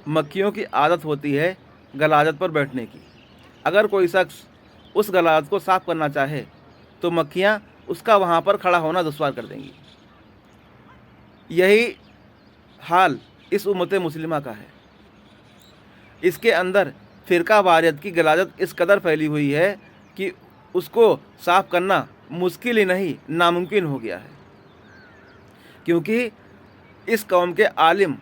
मक्खियों की आदत होती है गलाजत पर बैठने की। अगर कोई शख्स उस गलाजत को साफ़ करना चाहे तो मक्खियाँ उसका वहाँ पर खड़ा होना दुश्वार कर देंगी। यही हाल इस उम्मत मुस्लिमा का है। इसके अंदर फ़िरका वारियत की गलाजत इस कदर फैली हुई है कि उसको साफ़ करना मुश्किल ही नहीं नामुमकिन हो गया है, क्योंकि इस कौम के आलिम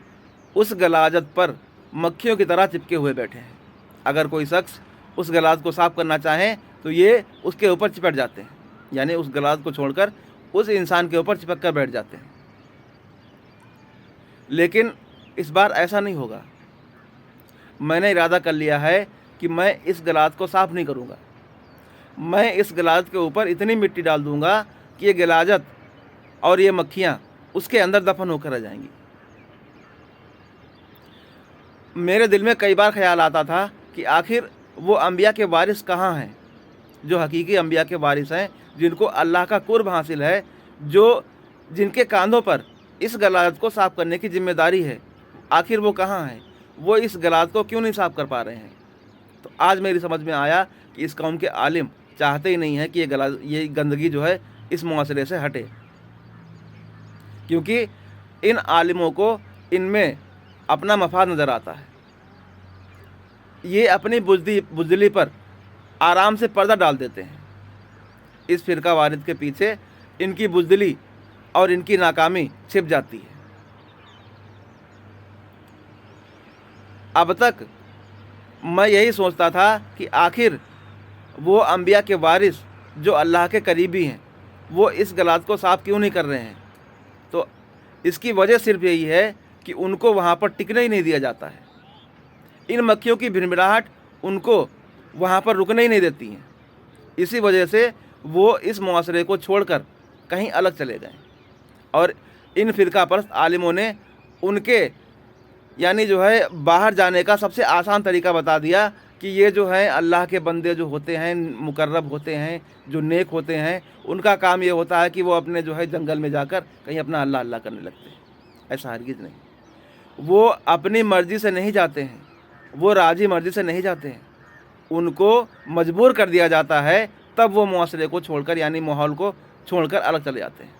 उस गलाजत पर मक्खियों की तरह चिपके हुए बैठे हैं। अगर कोई शख्स उस गलाजत को साफ़ करना चाहे तो ये उसके ऊपर चिपट जाते हैं, यानी उस गलाजत को छोड़कर उस इंसान के ऊपर चिपक कर बैठ जाते हैं। लेकिन इस बार ऐसा नहीं होगा। मैंने इरादा कर लिया है कि मैं इस गलाजत को साफ़ नहीं करूँगा। मैं इस गलाजत के ऊपर इतनी मिट्टी डाल दूँगा कि ये गलाजत और ये मक्खियाँ उसके अंदर दफन होकर रह जाएंगी। मेरे दिल में कई बार ख्याल आता था कि आखिर वो अंबिया के वारिस कहाँ हैं, जो हकीकी अंबिया के वारिस हैं, जिनको अल्लाह का कुर्ब हासिल है, जो जिनके कांधों पर इस गलाजत को साफ़ करने की जिम्मेदारी है। आखिर वो कहाँ हैं? वो इस गलाजत को क्यों नहीं साफ़ कर पा रहे हैं? तो आज मेरी समझ में आया कि इस कौम के आलिम चाहते ही नहीं हैं कि ये गंदगी जो है इस मुआशरे से हटे, क्योंकि इन आलिमों को इनमें अपना मफाद नज़र आता है। ये अपनी बुज़दिली पर आराम से पर्दा डाल देते हैं। इस फ़िरका वारिद के पीछे इनकी बुज़दिली और इनकी नाकामी छिप जाती है। अब तक मैं यही सोचता था कि आखिर वो अंबिया के वारिस जो अल्लाह के करीबी हैं, वो इस गलाजत को साफ़ क्यों नहीं कर रहे हैं। तो इसकी वजह सिर्फ यही है कि उनको वहाँ पर टिकने ही नहीं दिया जाता है। इन मक्खियों की भिनभिनाहट उनको वहाँ पर रुकने ही नहीं देती हैं। इसी वजह से वो इस मुआशरे को छोड़कर कहीं अलग चले गए और इन फ़िरका परस्त आलिमों ने उनके यानी जो है बाहर जाने का सबसे आसान तरीका बता दिया कि ये जो है अल्लाह के बंदे जो होते हैं, मुकर्रब होते हैं, जो नेक होते हैं, उनका काम ये होता है कि वो अपने जो है जंगल में जाकर कहीं अपना अल्लाह अल्लाह करने लगते हैं। ऐसा हरगिज़ नहीं। वो अपनी मर्ज़ी से नहीं जाते हैं, वो राजी मर्ज़ी से नहीं जाते हैं। उनको मजबूर कर दिया जाता है, तब वो मुआशरे को छोड़कर यानी माहौल को छोड़कर अलग चले जाते हैं।